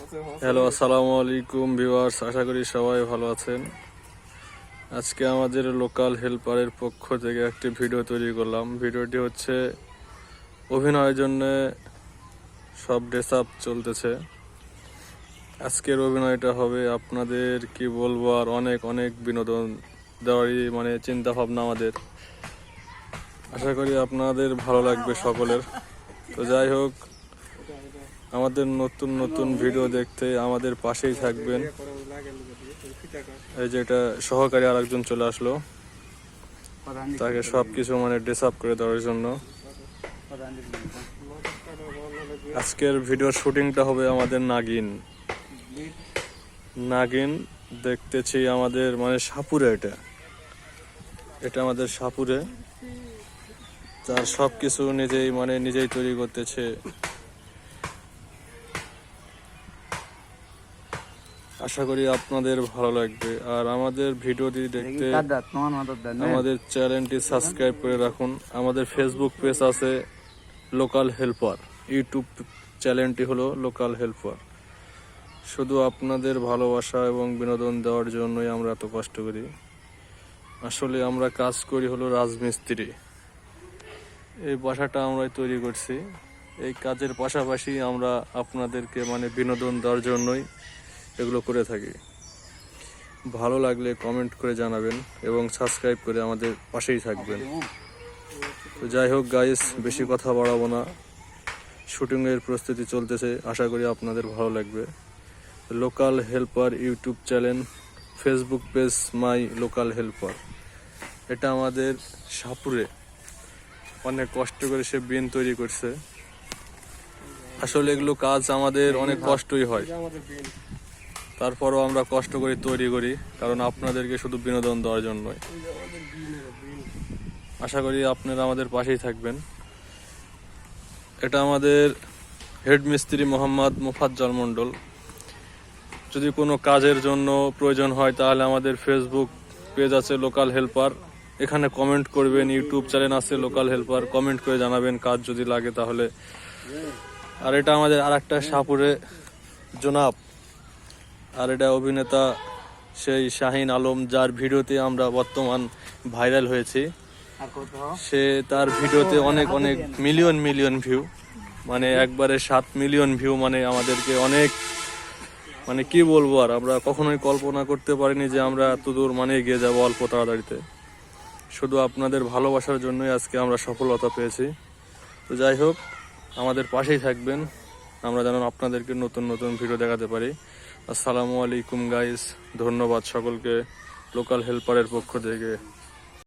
Hello, আসসালামু আলাইকুম viewers, আশা করি সবাই ভালো আছেন। আজকে আমাদের লোকাল হেল্পারের পক্ষ থেকে একটি ভিডিও তৈরি করলাম। ভিডিওটি হচ্ছে অভিনয়ের জন্য সব ড্রেস আপ চলতেছে। আজকের অভিনয়টা হবে আপনাদের কি বলবো, আর অনেক অনেক বিনোদন দেওয়ারই চিন্তা ভাবনা আমাদের। আশা করি আপনাদের ভালো লাগবে সকলের। তো যাই হোক, আমাদের নতুন নতুন ভিডিও দেখতে আমাদের পাশেই থাকবেন। এই যে এটা সহকারী আরেকজন চলে আসলো, তাকে সবকিছু ড্রেস আপ করে দেওয়ার জন্য। আজকের ভিডিওর শুটিংটা হবে আমাদের নাগিন দেখতেছি আমাদের সাপুরে। এটা আমাদের সাপুরে, তার সবকিছু নিজেই তৈরি করতেছে। আশা করি আপনাদের ভালো লাগবে। আর আমাদের ভিডিওটি দেখতে আমাদের চ্যানেলটি সাবস্ক্রাইব করে রাখুন। আমাদের ফেসবুক পেজ আছে লোকাল হেল্পার, ইউটিউব চ্যানেলটি হলো লোকাল হেল্পার। শুধু আপনাদের ভালোবাসা এবং বিনোদন দেওয়ার জন্যই আমরা এত কষ্ট করি। আসলে আমরা কাজ করি হলো রাজমিস্ত্রি। এই বাসাটা আমরাই তৈরি করছি। এই কাজের পাশাপাশি আমরা আপনাদেরকে বিনোদন দেওয়ার জন্যই এগুলো করে থাকি। ভালো লাগলে কমেন্ট করে জানাবেন এবং সাবস্ক্রাইব করে আমাদের পাশেই থাকবেন। তো যাই হোক গাইস, বেশি কথা বাড়াবো না। শুটিংয়ের প্রস্তুতি চলতেছে, আশা করি আপনাদের ভালো লাগবে। Local helper YouTube channel, Facebook page মাই লোকাল হেল্পার। এটা আমাদের সাপুরে অনেক কষ্ট করে সে বিন তৈরি করছে। আসলে এগুলো কাজ আমাদের অনেক কষ্টই হয়, তারপরও আমরা কষ্ট করে তৈরি করি, কারণ আপনাদেরকে শুধু বিনোদন দেওয়ার জন্যই। আশা করি আপনারা আমাদের পাশেই থাকবেন। এটা আমাদের হেড মিস্ত্রি মোহাম্মদ মুফাজ্জল মণ্ডল। যদি কোনো কাজের জন্য প্রয়োজন হয় তাহলে আমাদের ফেসবুক পেজ আছে লোকাল হেল্পার, এখানে কমেন্ট করবেন। ইউটিউব চ্যানেল আছে লোকাল হেল্পার, কমেন্ট করে জানাবেন কাজ যদি লাগে তাহলে। আর এটা আমাদের আর একটা সাপুরে জনাব, আর এটা অভিনেতা সেই শাহিন আলম, যার ভিডিওতে আমরা বর্তমান ভাইরাল হয়েছি। সে তার ভিডিওতে অনেক অনেক মিলিয়ন মিলিয়ন ভিউ, একবারে 7 মিলিয়ন ভিউ। আমাদেরকে অনেক কি বলবো, আর আমরা কখনোই কল্পনা করতে পারিনি যে আমরা এতদূর এগিয়ে যাবো অল্প তাড়াতাড়িতে। শুধু আপনাদের ভালোবাসার জন্যই আজকে আমরা সফলতা পেয়েছি। তো যাই হোক, আমাদের পাশেই থাকবেন, আমরা যেন আপনাদেরকে নতুন নতুন ভিডিও দেখাতে পারি। আসসালামু আলাইকুম গাইস, ধন্যবাদ সকলকে লোকাল হেল্পারের পক্ষ থেকে।